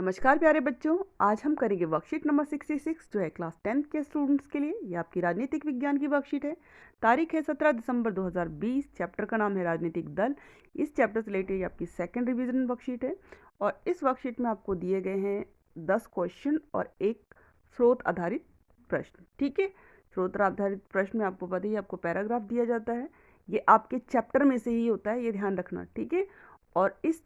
नमस्कार प्यारे बच्चों, आज हम करेंगे वर्कशीट नंबर 66 जो है क्लास 10th के स्टूडेंट्स के लिए। ये आपकी राजनीतिक विज्ञान की वर्कशीट है। तारीख है 17 दिसंबर 2020। चैप्टर का नाम है राजनीतिक दल। इस चैप्टर से रिलेटेड आपकी सेकंड रिवीजन वर्कशीट है और इस वर्कशीट में आपको दिए गए हैं 10 क्वेश्चन और एक स्रोत आधारित प्रश्न। ठीक है, स्रोत आधारित प्रश्न में आपको पता ही आपको पैराग्राफ दिया जाता है। ये आपके चैप्टर में से ही होता है, ये ध्यान रखना। ठीक है, और इस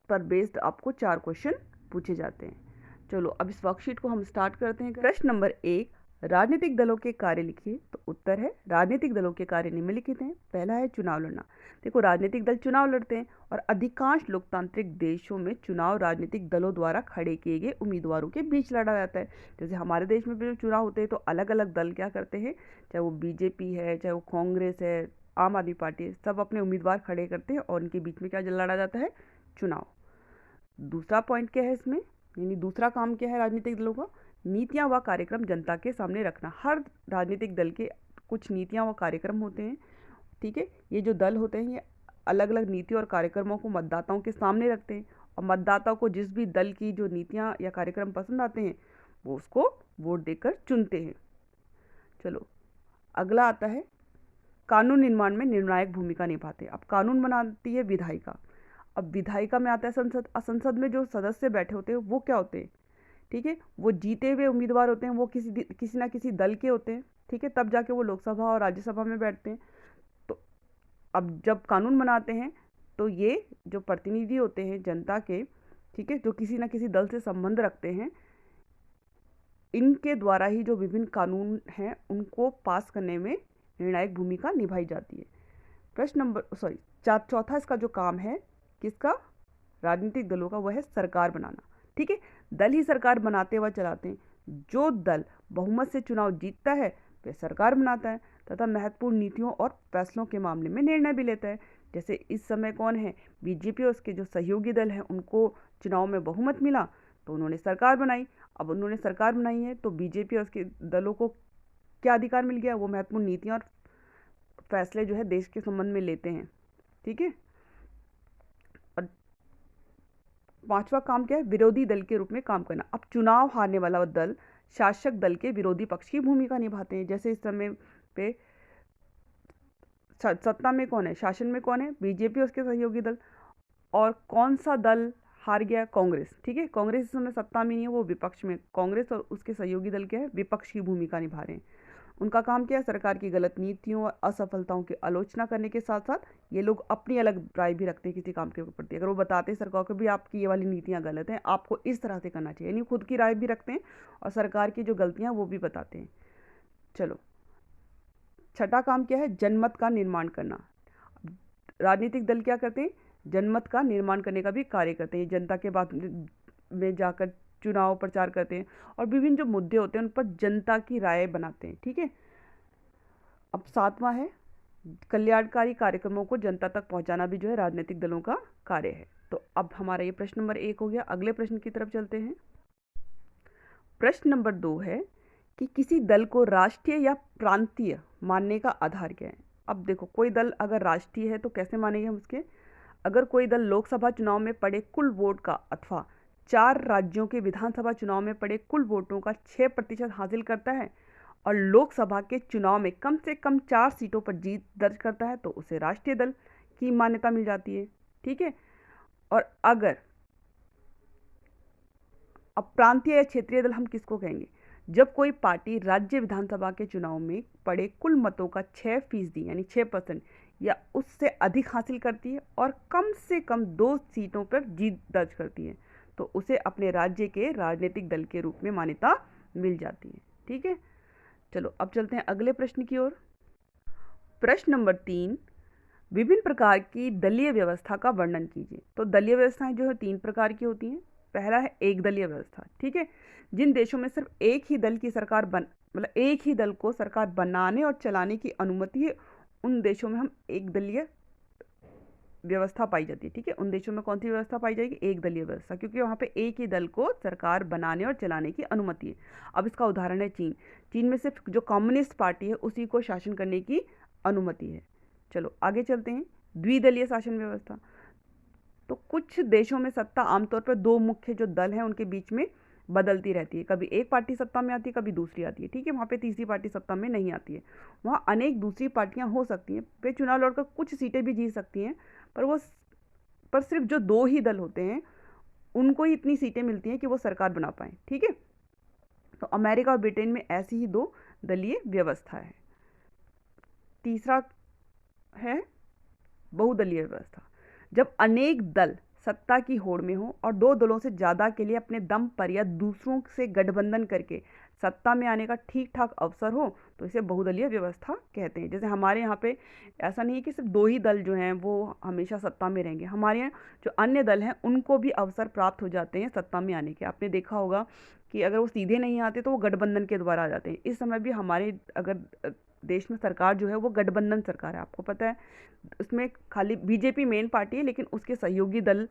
पर बेस्ड आपको 4 क्वेश्चन पूछे जाते हैं। चलो अब इस वर्कशीट को हम स्टार्ट करते हैं। प्रश्न नंबर 1, राजनीतिक दलों के कार्य लिखिए। तो उत्तर है राजनीतिक दलों के कार्य निम्नलिखित हैं। पहला है चुनाव लड़ना। देखो, राजनीतिक दल चुनाव लड़ते हैं और अधिकांश लोकतांत्रिक देशों में चुनाव राजनीतिक दलों द्वारा खड़े किए गए उम्मीदवारों के बीच लड़ा जाता है। जैसे हमारे देश में भी जो चुनाव होते हैं तो अलग अलग दल क्या करते हैं, चाहे वो बीजेपी है, चाहे वो कांग्रेस है, आम आदमी पार्टी है, सब अपने उम्मीदवार खड़े करते हैं और उनके बीच में क्या लड़ा जाता है, चुनाव। दूसरा पॉइंट क्या है इसमें, यानी दूसरा काम क्या है राजनीतिक दलों का, नीतियां व कार्यक्रम जनता के सामने रखना। हर राजनीतिक दल के कुछ नीतियां व कार्यक्रम होते हैं। ठीक है, ये जो दल होते हैं ये अलग अलग नीति और कार्यक्रमों को मतदाताओं के सामने रखते हैं और मतदाताओं को जिस भी दल की जो नीतियां या कार्यक्रम पसंद आते हैं वो उसको वोट देकर चुनते हैं। चलो अगला आता है कानून निर्माण में निर्णायक भूमिका निभाते हैं। अब कानून बनाती है विधायिका। अब विधायिका में आता है संसद। संसद में जो सदस्य बैठे होते हैं वो क्या होते हैं, ठीक है, वो जीते हुए उम्मीदवार होते हैं, वो किसी ना किसी दल के होते हैं। ठीक है, तब जाके वो लोकसभा और राज्यसभा में बैठते हैं। तो अब जब कानून बनाते हैं तो ये जो प्रतिनिधि होते हैं जनता के, ठीक है, जो किसी ना किसी दल से संबंध रखते हैं, इनके द्वारा ही जो विभिन्न कानून हैं उनको पास करने में निर्णायक भूमिका निभाई जाती है। प्रश्न नंबर चौथा इसका जो काम है किसका, राजनीतिक दलों का, वह है सरकार बनाना। ठीक है, दल ही सरकार बनाते व चलाते हैं। जो दल बहुमत से चुनाव जीतता है वह सरकार बनाता है तथा महत्वपूर्ण नीतियों और फैसलों के मामले में निर्णय भी लेता है। जैसे इस समय कौन है, बीजेपी और उसके जो सहयोगी दल हैं उनको चुनाव में बहुमत मिला तो उन्होंने सरकार बनाई। अब उन्होंने सरकार बनाई है तो बीजेपी और उसके दलों को क्या अधिकार मिल गया, वो महत्वपूर्ण नीतियाँ और फैसले जो है देश के संबंध में लेते हैं। ठीक है, और पांचवा काम क्या है, विरोधी दल के रूप में काम करना। अब चुनाव हारने वाला दल शासक दल के विरोधी पक्ष की भूमिका निभाते हैं। जैसे इस समय पे सत्ता में कौन है, शासन में कौन है, बीजेपी और उसके सहयोगी दल। और कौन सा दल हार गया, कांग्रेस। ठीक है, कांग्रेस इस समय सत्ता में नहीं है, वो विपक्ष में। कांग्रेस और उसके सहयोगी दल क्या है, विपक्ष की भूमिका निभा रहे हैं। उनका काम क्या है, सरकार की गलत नीतियों और असफलताओं की आलोचना करने के साथ साथ ये लोग अपनी अलग राय भी रखते हैं किसी काम के प्रति। अगर वो बताते हैं सरकार को भी आपकी ये वाली नीतियाँ गलत हैं, आपको इस तरह से करना चाहिए, यानी खुद की राय भी रखते हैं और सरकार की जो गलतियाँ वो भी बताते हैं। चलो छठा काम क्या है, जनमत का निर्माण करना। राजनीतिक दल क्या करते हैं, जनमत का निर्माण करने का भी कार्य करते हैं। जनता के बाद में जाकर चुनाव प्रचार करते हैं और विभिन्न जो मुद्दे होते हैं उन पर जनता की राय बनाते हैं। ठीक है, अब सातवां है कल्याणकारी कार्यक्रमों को जनता तक पहुंचाना भी जो है राजनीतिक दलों का कार्य है। तो अब हमारा ये प्रश्न नंबर 1 हो गया। अगले प्रश्न की तरफ चलते हैं। प्रश्न नंबर 2 है कि किसी दल को राष्ट्रीय या प्रांतीय मानने का आधार क्या है। अब देखो, कोई दल अगर राष्ट्रीय है तो कैसे मानेंगे हम उसके, अगर कोई दल लोकसभा चुनाव में पड़े कुल वोट का अथवा 4 राज्यों के विधानसभा चुनाव में पड़े कुल वोटों का 6% हासिल करता है और लोकसभा के चुनाव में कम से कम 4 सीटों पर जीत दर्ज करता है तो उसे राष्ट्रीय दल की मान्यता मिल जाती है। ठीक है, और अगर अब प्रांतीय या क्षेत्रीय दल हम किसको कहेंगे, जब कोई पार्टी राज्य विधानसभा के चुनाव में पड़े कुल मतों का 6% यानी 6% या उससे अधिक हासिल करती है और कम से कम 2 सीटों पर जीत दर्ज करती है तो उसे अपने राज्य के राजनीतिक दल के रूप में मान्यता मिल जाती है। ठीक है, चलो अब चलते हैं अगले प्रश्न की ओर। प्रश्न नंबर 3, विभिन्न प्रकार की दलीय व्यवस्था का वर्णन कीजिए। तो दलीय व्यवस्थाएं जो है 3 प्रकार की होती हैं। पहला है एक दलीय व्यवस्था। ठीक है, जिन देशों में सिर्फ एक ही दल की सरकार मतलब एक ही दल को सरकार बनाने और चलाने की अनुमति है, उन देशों में हम एक दलीय व्यवस्था पाई जाती है। ठीक है, उन देशों में कौन सी व्यवस्था पाई जाएगी, एक दलीय व्यवस्था, क्योंकि वहाँ पे एक ही दल को सरकार बनाने और चलाने की अनुमति है। अब इसका उदाहरण है चीन। चीन में सिर्फ जो कम्युनिस्ट पार्टी है उसी को शासन करने की अनुमति है। चलो आगे चलते हैं, द्विदलीय शासन व्यवस्था। तो कुछ देशों में सत्ता आमतौर पर दो मुख्य जो दल हैं उनके बीच में बदलती रहती है, कभी एक पार्टी सत्ता में आती है, कभी दूसरी आती है, ठीक है। वहाँ पे तीसरी पार्टी सत्ता में नहीं आती है। वहाँ अनेक दूसरी पार्टियाँ हो सकती हैं, वे चुनाव लड़कर कुछ सीटें भी जीत सकती हैं, पर सिर्फ जो दो ही दल होते हैं उनको ही इतनी सीटें मिलती हैं कि वो सरकार बना पाए, ठीक है। तो अमेरिका और ब्रिटेन में ऐसी ही दो दलीय व्यवस्था है। तीसरा है बहुदलीय व्यवस्था। जब अनेक दल सत्ता की होड़ में हो और दो दलों से ज़्यादा के लिए अपने दम पर या दूसरों से गठबंधन करके सत्ता में आने का ठीक ठाक अवसर हो तो इसे बहुदलीय व्यवस्था कहते हैं। जैसे हमारे यहाँ पे ऐसा नहीं है कि सिर्फ दो ही दल जो हैं वो हमेशा सत्ता में रहेंगे, हमारे यहाँ जो अन्य दल हैं उनको भी अवसर प्राप्त हो जाते हैं सत्ता में आने के। आपने देखा होगा कि अगर वो सीधे नहीं आते तो वो गठबंधन के द्वारा आ जाते हैं। इस समय भी हमारे अगर देश में सरकार जो है वो गठबंधन सरकार है, आपको पता है। उसमें खाली बीजेपी मेन पार्टी है लेकिन उसके सहयोगी दल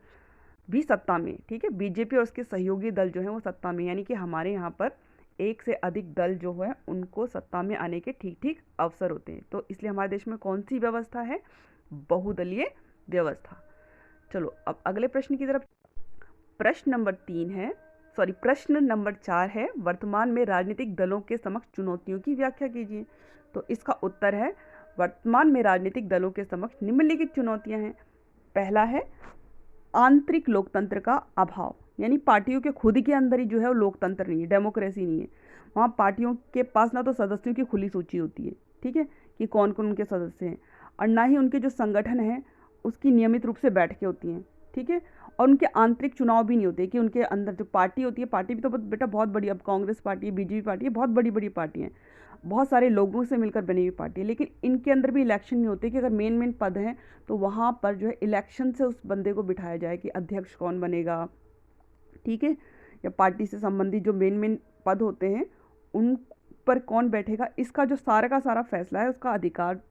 भी सत्ता में, ठीक है। बीजेपी और उसके सहयोगी दल जो है वो सत्ता में, यानी कि हमारे यहाँ पर एक से अधिक दल जो है उनको सत्ता में आने के ठीक ठीक अवसर होते हैं। तो इसलिए हमारे देश में कौन सी व्यवस्था है? बहुदलीय व्यवस्था। चलो अब अगले प्रश्न की तरफ। प्रश्न नंबर 4 है, वर्तमान में राजनीतिक दलों के समक्ष चुनौतियों की व्याख्या कीजिए। तो इसका उत्तर है, वर्तमान में राजनीतिक दलों के समक्ष निम्नलिखित चुनौतियां हैं। पहला है आंतरिक लोकतंत्र का अभाव, यानी पार्टियों के खुद के अंदर ही जो है वो लोकतंत्र नहीं है, डेमोक्रेसी नहीं है। वहाँ पार्टियों के पास ना तो सदस्यों की खुली सूची होती है, ठीक है, कि कौन कौन उनके सदस्य हैं, और ना ही उनके जो संगठन है उसकी नियमित रूप से बैठकें होती हैं, ठीक है। और उनके आंतरिक चुनाव भी नहीं होते कि उनके अंदर जो पार्टी होती है, पार्टी भी तो बेटा बहुत बड़ी, अब कांग्रेस पार्टी, बीजेपी पार्टी है, बहुत बड़ी बड़ी पार्टी हैं, बहुत सारे लोगों से मिलकर बनी हुई पार्टी है, लेकिन इनके अंदर भी इलेक्शन नहीं होते कि अगर मेन पद हैं तो वहाँ पर जो है इलेक्शन से उस बंदे को बिठाया जाए कि अध्यक्ष कौन बनेगा, ठीक है, या पार्टी से संबंधित जो मेन पद होते हैं उन पर कौन बैठेगा, इसका जो सारा का सारा फैसला है उसका अधिकार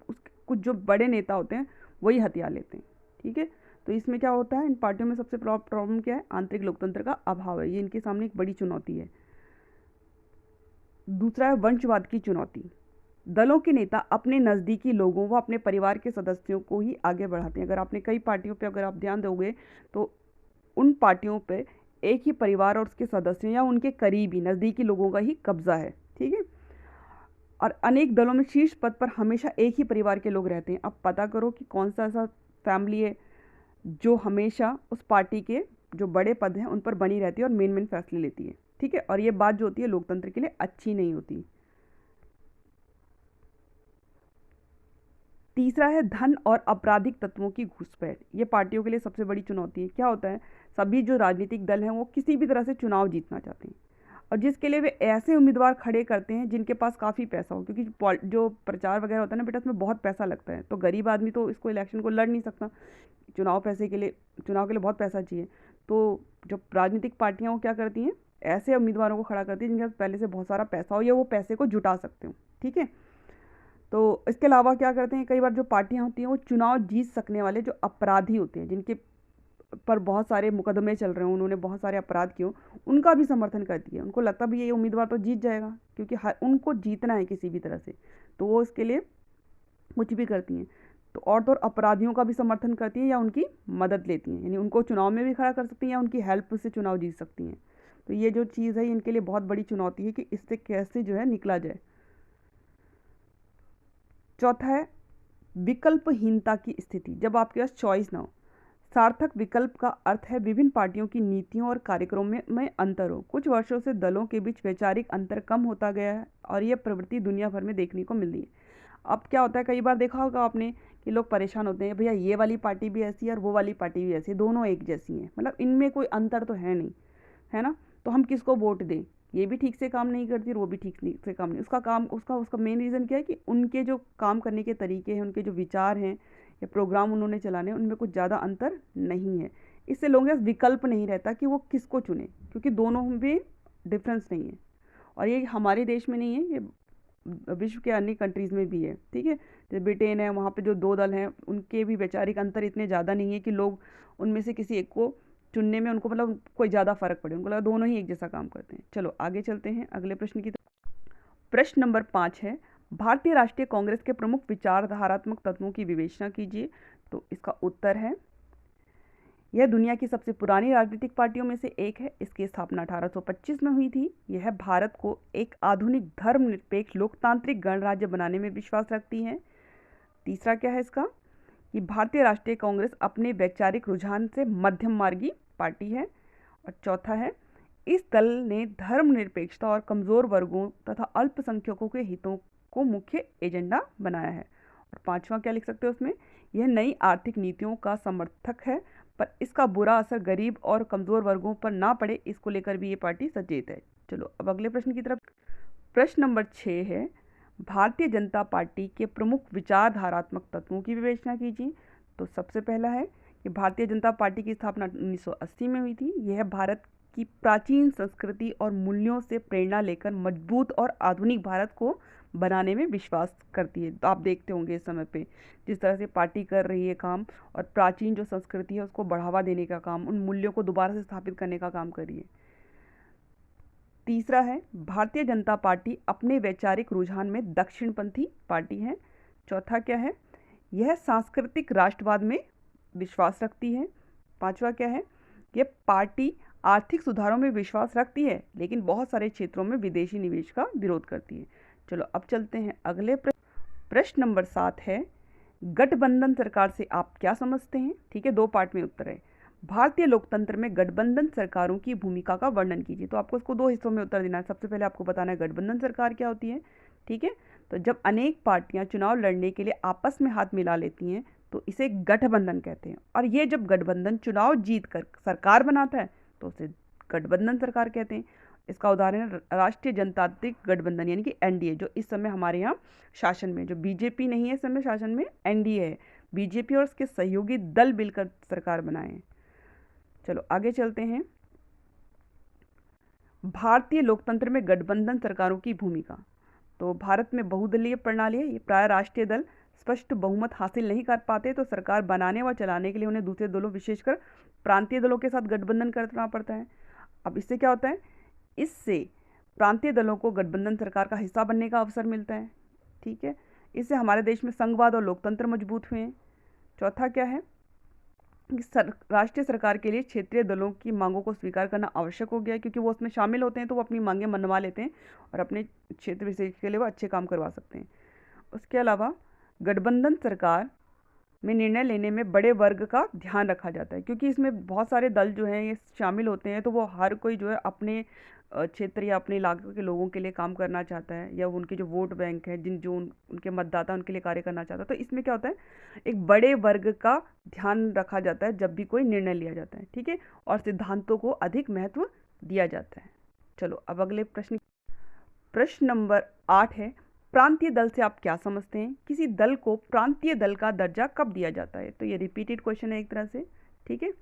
कुछ जो बड़े नेता होते हैं वही हथिया लेते हैं, ठीक है। तो इसमें क्या होता है, इन पार्टियों में सबसे प्रॉब्लम क्या है? आंतरिक लोकतंत्र का अभाव है, ये इनके सामने एक बड़ी चुनौती है। दूसरा है वंशवाद की चुनौती। दलों के नेता अपने नज़दीकी लोगों व अपने परिवार के सदस्यों को ही आगे बढ़ाते हैं। अगर आपने कई पार्टियों पे अगर आप ध्यान दोगे तो उन पार्टियों पे एक ही परिवार और उसके सदस्यों या उनके करीबी नज़दीकी लोगों का ही कब्जा है, ठीक है। और अनेक दलों में शीर्ष पद पर हमेशा एक ही परिवार के लोग रहते हैं। अब पता करो कि कौन सा ऐसा फैमिली है जो हमेशा उस पार्टी के जो बड़े पद हैं उन पर बनी रहती है और मेन फैसले लेती है, ठीक है। और ये बात जो होती है लोकतंत्र के लिए अच्छी नहीं होती। तीसरा है धन और आपराधिक तत्वों की घुसपैठ। ये पार्टियों के लिए सबसे बड़ी चुनौती है। क्या होता है, सभी जो राजनीतिक दल हैं वो किसी भी तरह से चुनाव जीतना चाहते हैं और जिसके लिए वे ऐसे उम्मीदवार खड़े करते हैं जिनके पास काफ़ी पैसा हो, क्योंकि जो प्रचार वगैरह होता है ना बेटा, उसमें बहुत पैसा लगता है। तो गरीब आदमी तो इसको इलेक्शन को लड़ नहीं सकता, चुनाव के लिए बहुत पैसा चाहिए। तो जो राजनीतिक पार्टियाँ वो क्या करती हैं, ऐसे उम्मीदवारों को खड़ा करती हैं जिनके पास पहले से बहुत सारा पैसा हो या वो पैसे को जुटा सकते हो, ठीक है। तो इसके अलावा क्या करते हैं, कई बार जो पार्टियां होती हैं वो चुनाव जीत सकने वाले जो अपराधी होते हैं, जिनके पर बहुत सारे मुकदमे चल रहे हैं, उन्होंने बहुत सारे अपराध किए, उनका भी समर्थन करती है। उनको लगता भी ये उम्मीदवार तो जीत जाएगा, क्योंकि उनको जीतना है किसी भी तरह से, तो वो इसके लिए कुछ भी करती हैं। तो अपराधियों का भी समर्थन करती हैं या उनकी मदद लेती हैं, यानी उनको चुनाव में भी खड़ा कर सकती हैं या उनकी हेल्प से चुनाव जीत सकती हैं। तो ये जो चीज़ है इनके लिए बहुत बड़ी चुनौती है कि इससे कैसे जो है निकला जाए। चौथा है विकल्पहीनता की स्थिति। जब आपके पास चॉइस ना हो, सार्थक विकल्प का अर्थ है विभिन्न पार्टियों की नीतियों और कार्यक्रमों में अंतर हो। कुछ वर्षों से दलों के बीच वैचारिक अंतर कम होता गया है और यह प्रवृत्ति दुनिया भर में देखने को मिल रही है। अब क्या होता है, कई बार देखा होगा आपने कि लोग परेशान होते हैं, भैया ये वाली पार्टी भी ऐसी है और वो वाली पार्टी भी ऐसी है, दोनों एक जैसी हैं, मतलब इनमें कोई अंतर तो है नहीं, है ना, तो हम किसको वोट दें? ये भी ठीक से काम नहीं करती और वो भी ठीक से काम नहीं। उसका मेन रीज़न क्या है कि उनके जो काम करने के तरीके हैं, उनके जो विचार हैं या प्रोग्राम उन्होंने चलाने हैं, उनमें कुछ ज़्यादा अंतर नहीं है। इससे लोगों के पास विकल्प नहीं रहता कि वो किसको चुने, क्योंकि दोनों में डिफरेंस नहीं है। और ये हमारे देश में नहीं है, ये विश्व के अन्य कंट्रीज़ में भी है, ठीक है। जैसे ब्रिटेन है, वहाँ पे जो दो दल हैं उनके भी वैचारिक अंतर इतने ज़्यादा नहीं है कि लोग उनमें से किसी एक को चुनने में उनको मतलब कोई ज़्यादा फर्क पड़े, उनको लगा दोनों ही एक जैसा काम करते हैं। चलो आगे चलते हैं अगले प्रश्न की तरफ। प्रश्न नंबर 5 है, भारतीय राष्ट्रीय कांग्रेस के प्रमुख विचारधारात्मक तत्वों की विवेचना कीजिए। तो इसका उत्तर है, यह दुनिया की सबसे पुरानी राजनीतिक पार्टियों में से एक है। इसकी स्थापना 1825 में हुई थी। यह भारत को एक आधुनिक धर्मनिरपेक्ष लोकतांत्रिक गणराज्य बनाने में विश्वास रखती है। तीसरा क्या है इसका, कि भारतीय राष्ट्रीय कांग्रेस अपने वैचारिक रुझान से मध्यम मार्गी पार्टी है। और चौथा है, इस दल ने धर्मनिरपेक्षता और कमज़ोर वर्गों तथा अल्पसंख्यकों के हितों को मुख्य एजेंडा बनाया है। और पांचवा क्या लिख सकते हो उसमें, यह नई आर्थिक नीतियों का समर्थक है, पर इसका बुरा असर गरीब और कमज़ोर वर्गों पर ना पड़े, इसको लेकर भी ये पार्टी सचेत है। चलो अब अगले प्रश्न की तरफ। प्रश्न नंबर 6 है, भारतीय जनता पार्टी के प्रमुख विचारधारात्मक तत्वों की विवेचना कीजिए। तो सबसे पहला है कि भारतीय जनता पार्टी की स्थापना 1980 में हुई थी। यह भारत की प्राचीन संस्कृति और मूल्यों से प्रेरणा लेकर मजबूत और आधुनिक भारत को बनाने में विश्वास करती है। तो आप देखते होंगे इस समय पे जिस तरह से पार्टी कर रही है काम, और प्राचीन जो संस्कृति है उसको बढ़ावा देने का काम, उन मूल्यों को दोबारा से स्थापित करने का काम कर रही है। तीसरा है, भारतीय जनता पार्टी अपने वैचारिक रुझान में दक्षिणपंथी पार्टी है। चौथा क्या है, यह सांस्कृतिक राष्ट्रवाद में विश्वास रखती है। पांचवा क्या है, यह पार्टी आर्थिक सुधारों में विश्वास रखती है, लेकिन बहुत सारे क्षेत्रों में विदेशी निवेश का विरोध करती है। चलो अब चलते हैं अगले प्रश्न नंबर 7 है, गठबंधन सरकार से आप क्या समझते हैं। ठीक है, 2 पार्ट में उत्तर है। भारतीय लोकतंत्र में गठबंधन सरकारों की भूमिका का वर्णन कीजिए। तो आपको इसको 2 हिस्सों में उत्तर देना है। सबसे पहले आपको बताना है गठबंधन सरकार क्या होती है। ठीक है, तो जब अनेक पार्टियां चुनाव लड़ने के लिए आपस में हाथ मिला लेती हैं तो इसे गठबंधन कहते हैं। और ये जब गठबंधन चुनाव जीत कर सरकार बनाता है तो उसे गठबंधन सरकार कहते हैं। इसका उदाहरण है राष्ट्रीय जनतांत्रिक गठबंधन यानी कि एनडीए, जो इस समय हमारे यहाँ शासन में, जो बीजेपी नहीं है इस समय शासन में, एनडीए है। बीजेपी और उसके सहयोगी दल मिलकर सरकार बनाए हैं। चलो आगे चलते हैं। भारतीय लोकतंत्र में गठबंधन सरकारों की भूमिका। तो भारत में बहुदलीय प्रणाली है। ये प्राय राष्ट्रीय दल स्पष्ट बहुमत हासिल नहीं कर पाते तो सरकार बनाने व चलाने के लिए उन्हें दूसरे दलों, विशेषकर प्रांतीय दलों के साथ गठबंधन करना पड़ता है। अब इससे क्या होता है, इससे प्रांतीय दलों को गठबंधन सरकार का हिस्सा बनने का अवसर मिलता है। ठीक है, इससे हमारे देश में संघवाद और लोकतंत्र मजबूत हुए हैं। चौथा क्या है, राष्ट्रीय सरकार के लिए क्षेत्रीय दलों की मांगों को स्वीकार करना आवश्यक हो गया है, क्योंकि वो उसमें शामिल होते हैं तो वो अपनी मांगें मनवा लेते हैं और अपने क्षेत्र विशेष के लिए वो अच्छे काम करवा सकते हैं। उसके अलावा गठबंधन सरकार में निर्णय लेने में बड़े वर्ग का ध्यान रखा जाता है, क्योंकि इसमें बहुत सारे दल जो हैं ये शामिल होते हैं, तो वो हर कोई जो है अपने क्षेत्र या अपने इलाके के लोगों के लिए काम करना चाहता है, या उनके जो वोट बैंक है, उनके मतदाता उनके लिए कार्य करना चाहता है। तो इसमें क्या होता है, एक बड़े वर्ग का ध्यान रखा जाता है जब भी कोई निर्णय लिया जाता है। ठीक है, और सिद्धांतों को अधिक महत्व दिया जाता है। चलो अब अगले प्रश्न नंबर 8 है, प्रांतीय दल से आप क्या समझते हैं। किसी दल को प्रांतीय दल का दर्जा कब दिया जाता है। तो ये रिपीटेड क्वेश्चन है एक तरह से। ठीक है,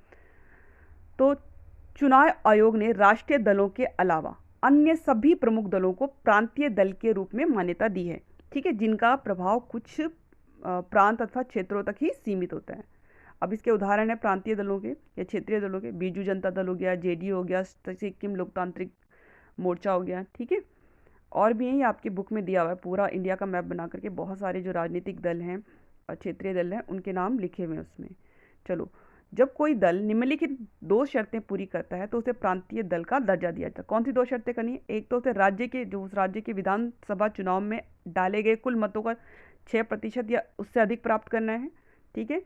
तो चुनाव आयोग ने राष्ट्रीय दलों के अलावा अन्य सभी प्रमुख दलों को प्रांतीय दल के रूप में मान्यता दी है। ठीक है, जिनका प्रभाव कुछ प्रांत अथवा क्षेत्रों तक ही सीमित होता है। अब इसके उदाहरण है प्रांतीय दलों के या क्षेत्रीय दलों के, बीजू जनता दल हो गया, जेडीयू हो गया, सिक्किम लोकतांत्रिक मोर्चा हो गया। ठीक है, और भी है, ये आपकी बुक में दिया हुआ है, पूरा इंडिया का मैप बना करके बहुत सारे जो राजनीतिक दल हैं और क्षेत्रीय दल हैं उनके नाम लिखे हुए हैं उसमें। चलो, जब कोई दल निम्नलिखित 2 शर्तें पूरी करता है तो उसे प्रांतीय दल का दर्जा दिया जाता है। कौन सी 2 शर्तें करनी है, एक तो उसे उस राज्य के विधानसभा चुनाव में डाले गए कुल मतों का 6% या उससे अधिक प्राप्त करना है। ठीक है,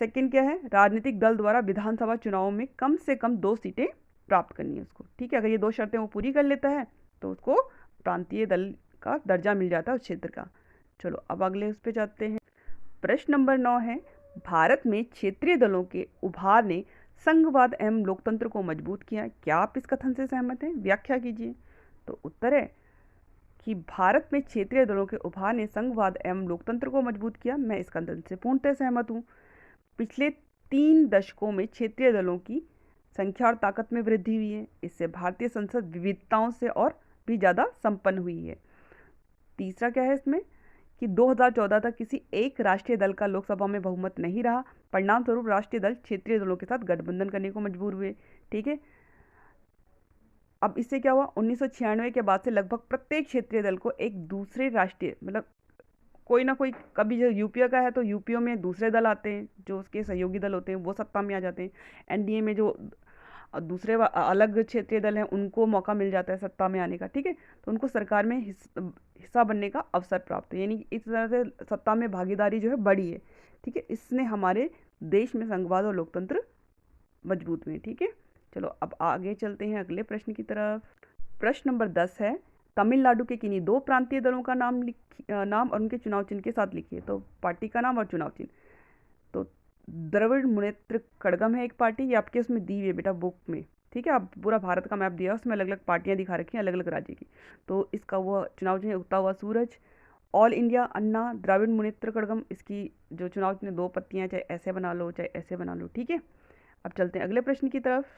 सेकंड क्या है, राजनीतिक दल द्वारा विधानसभा चुनाव में कम से कम 2 सीटें प्राप्त करनी है उसको। ठीक है, अगर ये 2 शर्तें वो पूरी कर लेता है तो उसको प्रांतीय दल का दर्जा मिल जाता है उस क्षेत्र का। चलो अब अगले उस पर जाते हैं। प्रश्न नंबर 9 है, भारत में क्षेत्रीय दलों के उभार ने संघवाद एवं लोकतंत्र को मजबूत किया। क्या आप इस कथन से सहमत हैं, व्याख्या कीजिए। तो उत्तर है कि भारत में क्षेत्रीय दलों के उभार ने संघवाद एवं लोकतंत्र को मजबूत किया। मैं इस कथन से पूर्णतः सहमत हूँ। पिछले 3 दशकों में क्षेत्रीय दलों की संख्या और ताकत में वृद्धि हुई है। इससे भारतीय संसद विविधताओं से और भी ज़्यादा संपन्न हुई है। तीसरा क्या है इसमें, कि 2014 तक किसी एक राष्ट्रीय दल का लोकसभा में बहुमत नहीं रहा। परिणाम स्वरूप राष्ट्रीय दल क्षेत्रीय दलों के साथ गठबंधन करने को मजबूर हुए। ठीक है, अब इससे क्या हुआ, 1996 के बाद से लगभग प्रत्येक क्षेत्रीय दल को एक दूसरे राष्ट्रीय, मतलब कोई ना कोई, कभी जो यूपीए का है तो यूपीओ में दूसरे दल आते हैं जो उसके सहयोगी दल होते हैं, वो सत्ता में आ जाते हैं। एनडीए में जो दूसरे अलग क्षेत्रीय दल हैं उनको मौका मिल जाता है सत्ता में आने का, ठीक है। तो उनको सरकार में हिस्सा बनने का अवसर प्राप्त है, यानी इस तरह से सत्ता में भागीदारी जो है बढ़ी है, ठीक है। इसने हमारे देश में संघवाद और लोकतंत्र मजबूत हुए, ठीक है। चलो अब आगे चलते हैं अगले प्रश्न की तरफ। प्रश्न नंबर 10 है, तमिलनाडु के किन्हीं दो प्रांतीय दलों का नाम और उनके चुनाव चिन्ह के साथ लिखिए। तो पार्टी का नाम और चुनाव चिन्ह, तो द्रविड़ मुनेत्र कड़गम है एक पार्टी, ये आपके उसमें दी हुई है बेटा बुक में, ठीक है। आप पूरा भारत का मैप दिया है, उसमें अलग अलग पार्टियां दिखा रखी हैं अलग अलग राज्य की। तो इसका वो चुनाव चिन्ह उगता हुआ सूरज। ऑल इंडिया अन्ना द्रविड़ मुनेत्र कड़गम, इसकी जो चुनाव चिन्ह दो पत्तियां, चाहे ऐसे बना लो चाहे ऐसे बना लो, ठीक है। अब चलते हैं अगले प्रश्न की तरफ।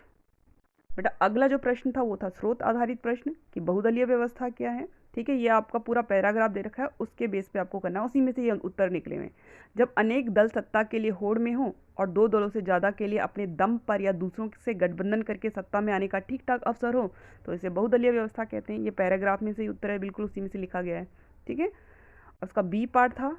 बेटा अगला जो प्रश्न था वो था स्रोत आधारित प्रश्न कि बहुदलीय व्यवस्था क्या है, ठीक है। ये आपका पूरा पैराग्राफ दे रखा है, उसके बेस पे आपको करना है, उसी में से ये उत्तर निकले हुए हैं। जब अनेक दल सत्ता के लिए होड़ में हो और दो दलों से ज़्यादा के लिए अपने दम पर या दूसरों से गठबंधन करके सत्ता में आने का ठीक ठाक अवसर हो तो इसे बहुदलीय व्यवस्था कहते हैं। ये पैराग्राफ में से ही उत्तर है, बिल्कुल उसी में से लिखा गया है, ठीक है। उसका बी पार्ट था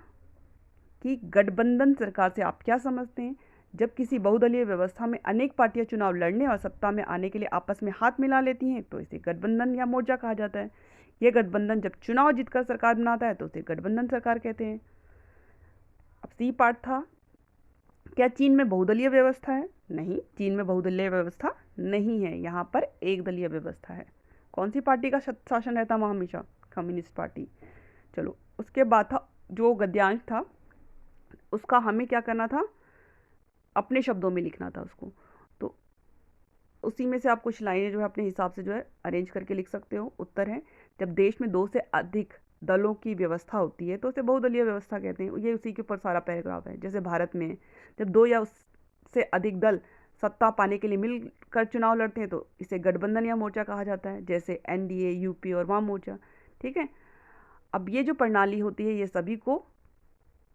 कि गठबंधन सरकार से आप क्या समझते हैं। जब किसी बहुदलीय व्यवस्था में अनेक पार्टियां चुनाव लड़ने और सत्ता में आने के लिए आपस में हाथ मिला लेती हैं तो इसे गठबंधन या मोर्चा कहा जाता है। यह गठबंधन जब चुनाव जीतकर सरकार बनाता है तो उसे गठबंधन सरकार कहते हैं। अब सी पार्ट था, क्या चीन में बहुदलीय व्यवस्था है? नहीं, चीन में बहुदलीय व्यवस्था नहीं है, यहाँ पर एक दलीय व्यवस्था है। कौन सी पार्टी का शासन रहता वहाँ हमेशा? Communist party. चलो उसके बाद था जो गद्यांश था, उसका हमें क्या करना था, अपने शब्दों में लिखना था उसको। तो उसी में से आप कुछ लाइनें जो है अपने हिसाब से जो है अरेंज करके लिख सकते हो। उत्तर है, जब देश में दो से अधिक दलों की व्यवस्था होती है तो उसे बहुदलीय व्यवस्था कहते हैं। ये उसी के ऊपर सारा पैराग्राफ है। जैसे भारत में जब दो या उससे अधिक दल सत्ता पाने के लिए मिलकर चुनाव लड़ते हैं तो इसे गठबंधन या मोर्चा कहा जाता है, जैसे एनडीए, यूपी और वाम मोर्चा, ठीक है। अब ये जो प्रणाली होती है ये सभी को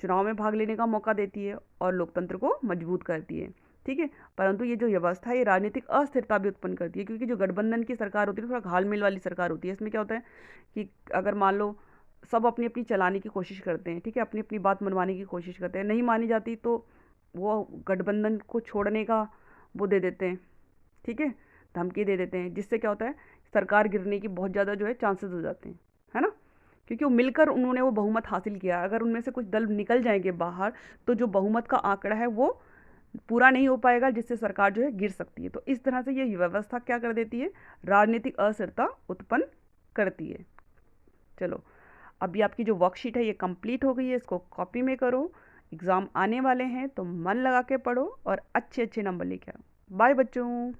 चुनाव में भाग लेने का मौका देती है और लोकतंत्र को मजबूत करती है, ठीक है। परंतु ये जो व्यवस्था है ये राजनीतिक अस्थिरता भी उत्पन्न करती है, क्योंकि जो गठबंधन की सरकार होती है थोड़ा घालमेल वाली सरकार होती है। इसमें क्या होता है कि अगर मान लो सब अपनी अपनी चलाने की कोशिश करते हैं, ठीक है, अपनी अपनी बात मनवाने की कोशिश करते हैं, नहीं मानी जाती तो वो गठबंधन को छोड़ने का वो दे देते हैं, ठीक है, धमकी दे देते हैं, जिससे क्या होता है सरकार गिरने की बहुत ज़्यादा जो है चांसेस हो जाते हैं, है ना। क्योंकि वो मिलकर उन्होंने वो बहुमत हासिल किया। अगर उनमें से कुछ दल निकल जाएंगे बाहर तो जो बहुमत का आंकड़ा है वो पूरा नहीं हो पाएगा, जिससे सरकार जो है गिर सकती है। तो इस तरह से ये व्यवस्था क्या कर देती है, राजनीतिक अस्थिरता उत्पन्न करती है। चलो अभी आपकी जो वर्कशीट है ये कंप्लीट हो गई है, इसको कॉपी में करो। एग्ज़ाम आने वाले हैं तो मन लगा के पढ़ो और अच्छे अच्छे नंबर लेके आओ। बाय बच्चों।